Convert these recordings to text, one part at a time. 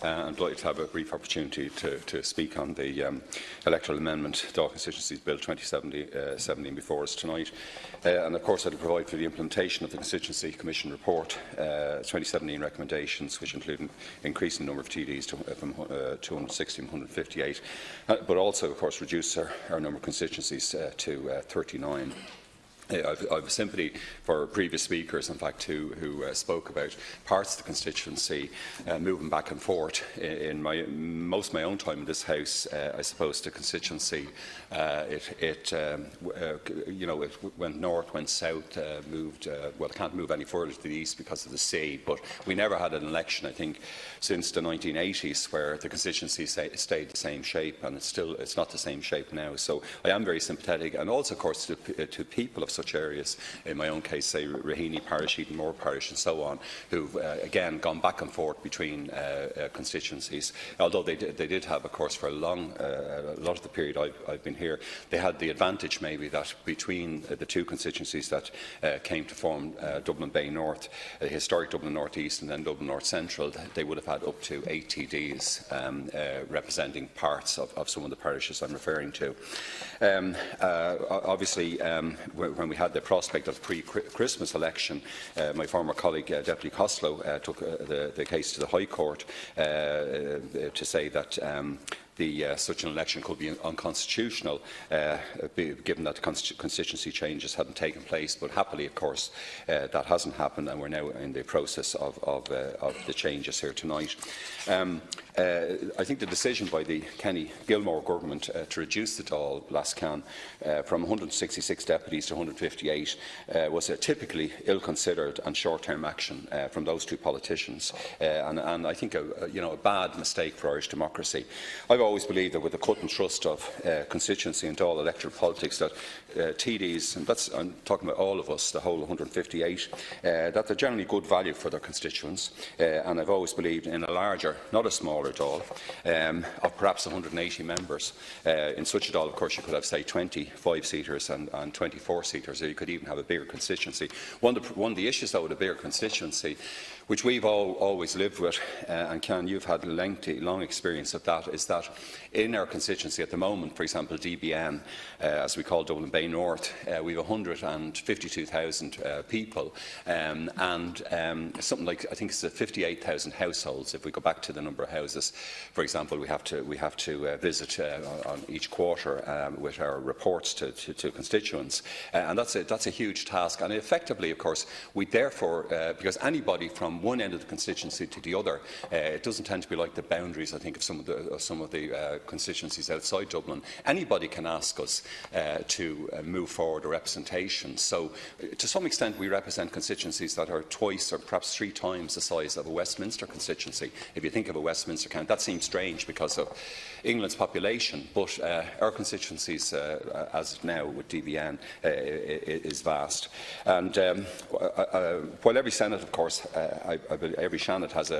I'm delighted to have a brief opportunity to speak on the electoral amendment, Dáil Constituencies Bill 2017 before us tonight. And of course, I will provide for the implementation of the Constituency Commission report 2017 recommendations, which include an increasing number of TDs from 260 to 158, but also, of course, reduce our number of constituencies to 39. I've sympathy for previous speakers, in fact, who spoke about parts of the constituency moving back and forth. In most of my own time in this House, I suppose the constituency it went north, went south, moved. Well, it can't move any further to the east because of the sea. But we never had an election, I think, since the 1980s, where the constituency stayed the same shape, and it's not the same shape now. So I am very sympathetic, and also, of course, to people of such areas, in my own case, say Raheny Parish, Edenmore Parish and so on, who've again gone back and forth between constituencies. Although they did have, of course, for a lot of the period I've been here, they had the advantage maybe that between the two constituencies that came to form Dublin Bay North, historic Dublin North East and then Dublin North Central, they would have had up to 8 TDs representing parts of some of the parishes I'm referring to. Obviously, when we had the prospect of pre-Christmas election, my former colleague, Deputy Costello, took the case to the High Court to say that such an election could be unconstitutional, given that the constituency changes hadn't taken place. But happily, of course, that hasn't happened, and we're now in the process of the changes here tonight. I think the decision by the Kenny-Gilmore government to reduce the Dáil Lascan from 166 deputies to 158 was a typically ill-considered and short-term action from those two politicians, and I think a bad mistake for Irish democracy. I've always believed that with the cut and thrust of constituency and Dáil electoral politics, that TDs, and I'm talking about all of us, the whole 158, that they're generally good value for their constituents, and I've always believed in a larger, not a smaller Dáil, of perhaps 180 members. In such a Dáil, of course, you could have, say, 25-seaters and 24-seaters, or you could even have a bigger constituency. One of the issues, though, with a bigger constituency, which we've always lived with, and Ken, you've had long experience of that, is that in our constituency at the moment, for example, DBN, as we call Dublin Bay North, we have 152,000 people, and something like, I think it's 58,000 households. If we go back to the number of houses, for example, we have to visit on each quarter with our reports to constituents, and that's a huge task. And effectively, of course, we therefore, because anybody from one end of the constituency to the other, it doesn't tend to be like the boundaries, I think, of some of the constituencies outside Dublin. Anybody can ask us to move forward a representation. So, to some extent, we represent constituencies that are twice or perhaps 3 times the size of a Westminster constituency. If you think of a Westminster count, that seems strange because of England's population, but our constituencies, as now with DBN, is vast. And while every Senate, of course, every Seanad has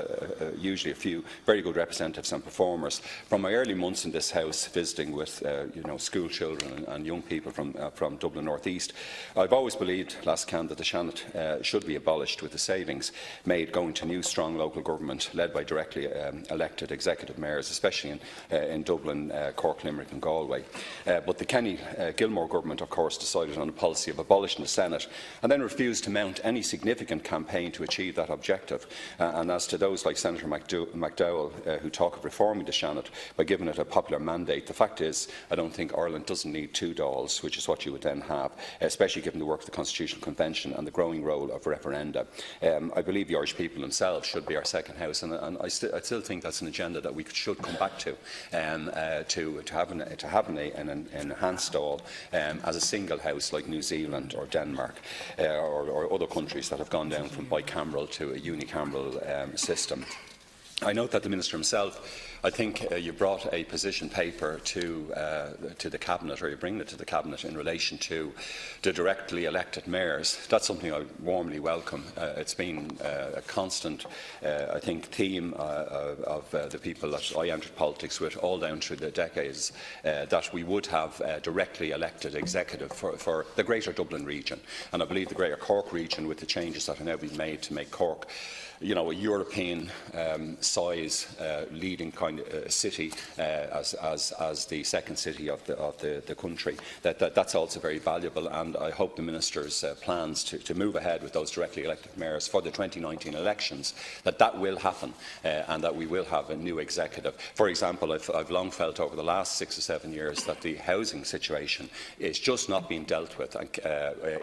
usually a few very good representatives and performers. From my early months in this House, visiting with school children and young people from Dublin North East, I've always believed, Lascan, that the Seanad should be abolished, with the savings made going to new, strong local government led by directly elected executive mayors, especially in Dublin, Cork, Limerick and Galway. But the Kenny-Gilmore government, of course, decided on a policy of abolishing the Senate and then refused to mount any significant campaign to achieve that objective. And as to those like Senator McDowell who talk of reforming the Seanad by giving it a popular mandate, the fact is I don't think Ireland doesn't need 2 Dáils, which is what you would then have, especially given the work of the Constitutional Convention and the growing role of referenda. I believe the Irish people themselves should be our second House, and I still think that's an agenda that we should come back to having an enhanced Dáil as a single House like New Zealand or Denmark or other countries that have gone down from bicameral to a unicameral system. I note that the Minister himself, I think you brought a position paper to the Cabinet, or you bring it to the Cabinet, in relation to the directly elected mayors. That's something I warmly welcome. It's been a constant, I think, theme of the people that I entered politics with all down through the decades, that we would have a directly elected executive for the Greater Dublin region. And I believe the Greater Cork region, with the changes that are now being made to make Cork a European size leading kind of city as the second city of the country. That's also very valuable, and I hope the Minister's plans to move ahead with those directly elected mayors for the 2019 elections, that will happen, and that we will have a new executive. For example, I've long felt over the last 6 or 7 years that the housing situation is just not being dealt with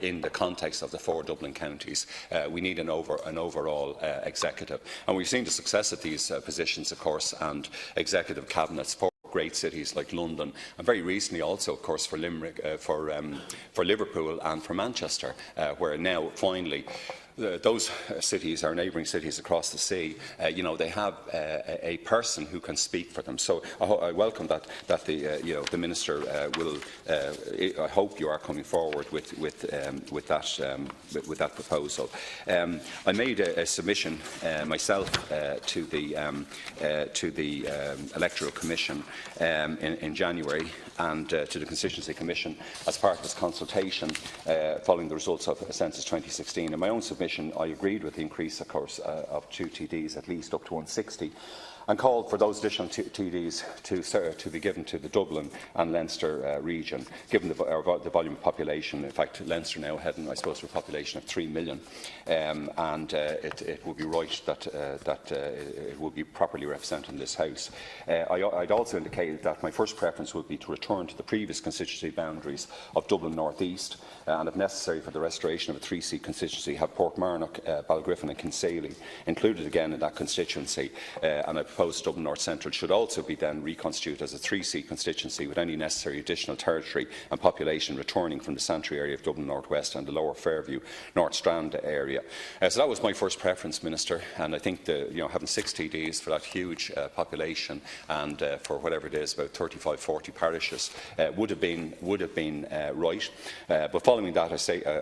in the context of the 4 Dublin counties. We need an overall executive, and we've seen the success of these positions, of course, and executive cabinets for great cities like London, and very recently also, of course, for Limerick, for Liverpool and for Manchester, where now finally those cities, our neighbouring cities across the sea, they have a person who can speak for them. So I welcome that the Minister will. I hope you are coming forward with that proposal. I made a submission myself to the Electoral Commission in January, and to the Constituency Commission as part of this consultation following the results of Census 2016. In my own submission, I agreed with the increase, of course, of 2 TDs at least up to 160, and called for those additional TDs to be given to the Dublin and Leinster region, given the volume of population. In fact, Leinster now heading, I suppose, to a population of 3 million, and it would be right that it would be properly represented in this House. I'd also indicated that my first preference would be to return to the previous constituency boundaries of Dublin North East, and if necessary for the restoration of a 3-seat constituency, have Portmarnock, Balgriffin and Kinsale included again in that constituency, and I propose Dublin North Central should also be then reconstituted as a 3-seat constituency with any necessary additional territory and population returning from the Santry area of Dublin North West and the Lower Fairview North Strand area. So that was my first preference, Minister, and I think having 6 TDs for that huge population and for whatever it is, about 35-40 parishes, would have been right. But following that,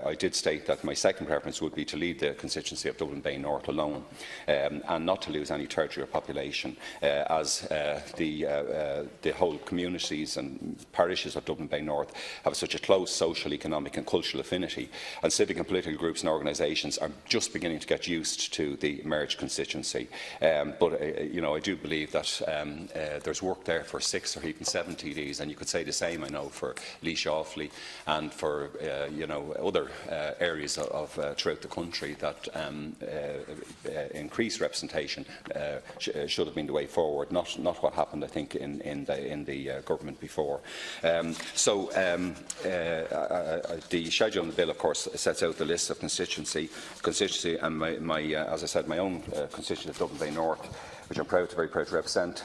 I did state that my second preference would be to leave the constituency of Dublin Bay North alone, and not to lose any territory or population, as the whole communities and parishes of Dublin Bay North have such a close social, economic and cultural affinity, and civic and political groups and organisations are just beginning to get used to the merged constituency. But I do believe that there's work there for 6 or even 7 TDs, and you could say the same, I know, for Laois Offaly and for other areas of throughout the country, that increased representation should have been the way forward, not what happened, I think, in the government before. The schedule in the bill, of course, sets out the list of constituency, and as I said, my own constituency of Dublin Bay North, which I'm very proud to represent,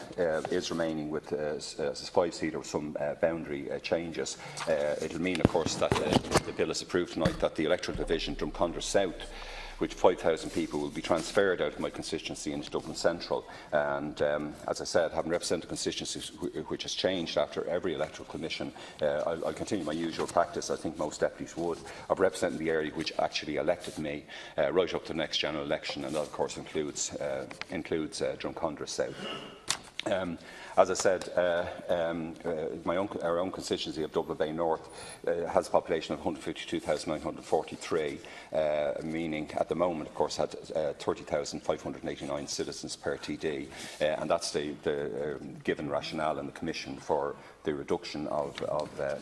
is remaining with a 5-seater with some boundary changes. It will mean, of course, that the bill is approved tonight, that the electoral division Drumcondra South, which 5,000 people will be transferred out of my constituency into Dublin Central. And as I said, having represented constituencies which has changed after every electoral commission, I'll continue my usual practice, I think most deputies would, of representing the area which actually elected me right up to the next general election, and that of course includes Drumcondra South. As I said, our own constituency of Dublin Bay North has a population of 152,943, meaning at the moment, of course, had 30,589 citizens per TD, and that's the given rationale in the Commission for the reduction of the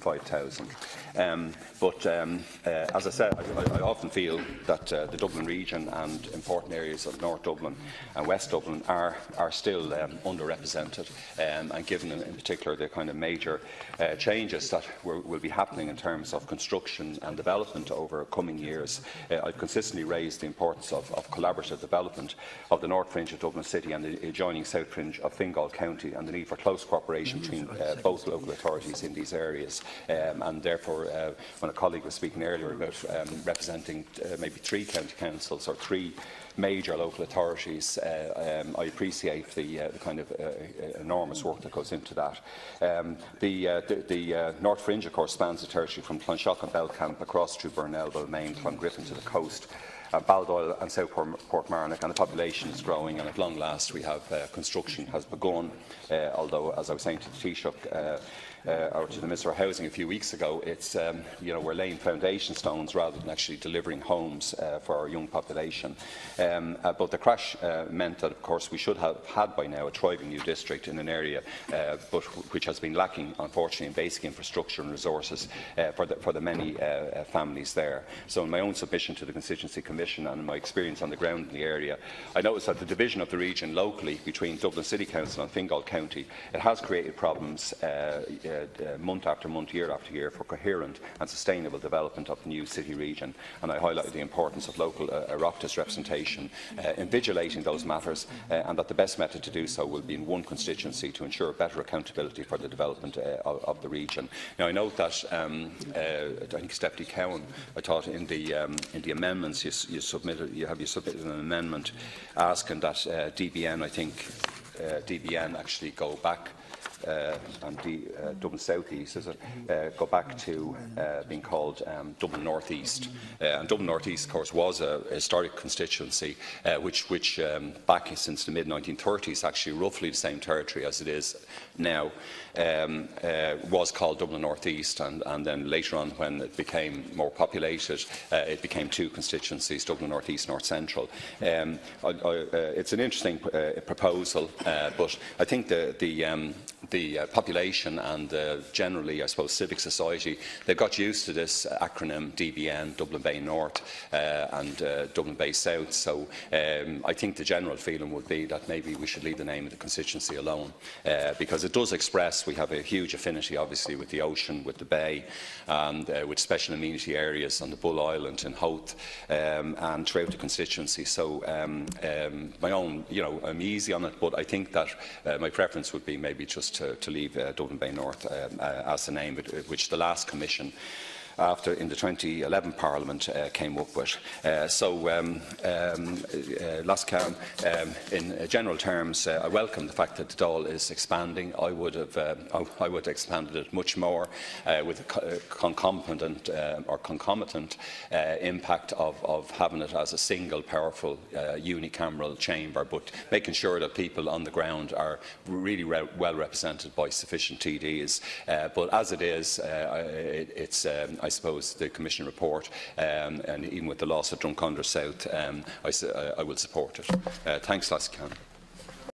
5,000. As I said, I often feel that the Dublin region and important areas of North Dublin and West Dublin are still underrepresented, and given in particular the kind of major changes that will be happening in terms of construction and development over coming years, I've consistently raised the importance of collaborative development of the North Fringe of Dublin City and the adjoining South Fringe of Fingal County, and the need for close cooperation between both local authorities in these areas. And therefore, when a colleague was speaking earlier about representing maybe 3 county councils or 3 major local authorities, I appreciate the kind of enormous work that goes into that. The North Fringe, of course, spans the territory from Clonshock and Belcamp across through Burnell, Balmain, Clongriffin to the coast, Baldoyle and South Portmarnock, and the population is growing, and at long last we have construction has begun, although, as I was saying to the Taoiseach, or to the Minister of Housing a few weeks ago, it's we're laying foundation stones rather than actually delivering homes for our young population. But the crash meant that, of course, we should have had by now a thriving new district in an area but which has been lacking, unfortunately, in basic infrastructure and resources for the many families there. So in my own submission to the Constituency Commission and in my experience on the ground in the area, I noticed that the division of the region locally between Dublin City Council and Fingal County, it has created problems month after month, year after year, for coherent and sustainable development of the new city region. And I highlighted the importance of local Oireachtas representation in vigilating those matters, and that the best method to do so will be in one constituency to ensure better accountability for the development of the region. Now, I note that I think it's Deputy Cowan, I thought in the amendments you submitted an amendment asking that DBN, I think DBN actually go back and Dublin South East, go back to being called Dublin North East. And Dublin North East, of course, was a historic constituency which back since the mid-1930s, actually roughly the same territory as it is now, was called Dublin North East, and then later on, when it became more populated, it became two constituencies, Dublin North East, North Central. It's an interesting proposal, but I think the population and generally, I suppose, civic society, they've got used to this acronym DBN, Dublin Bay North and Dublin Bay South. So I think the general feeling would be that maybe we should leave the name of the constituency alone, because it does express, we have a huge affinity obviously with the ocean, with the bay, and with special amenity areas on the Bull Island and Howth, and throughout the constituency. So my own, I'm easy on it, but I think that my preference would be maybe just to leave Dublin Bay North as the name which the last Commission in the 2011 Parliament came up with. Last Karen, in general terms, I welcome the fact that the Dáil is expanding. I would have expanded it much more with a concomitant impact of having it as a single powerful unicameral chamber, but making sure that people on the ground are really well represented by sufficient TDs. But as it is, it's I suppose the Commission report, and even with the loss of Drumcondra South, I will support it. Thanks, Lascan.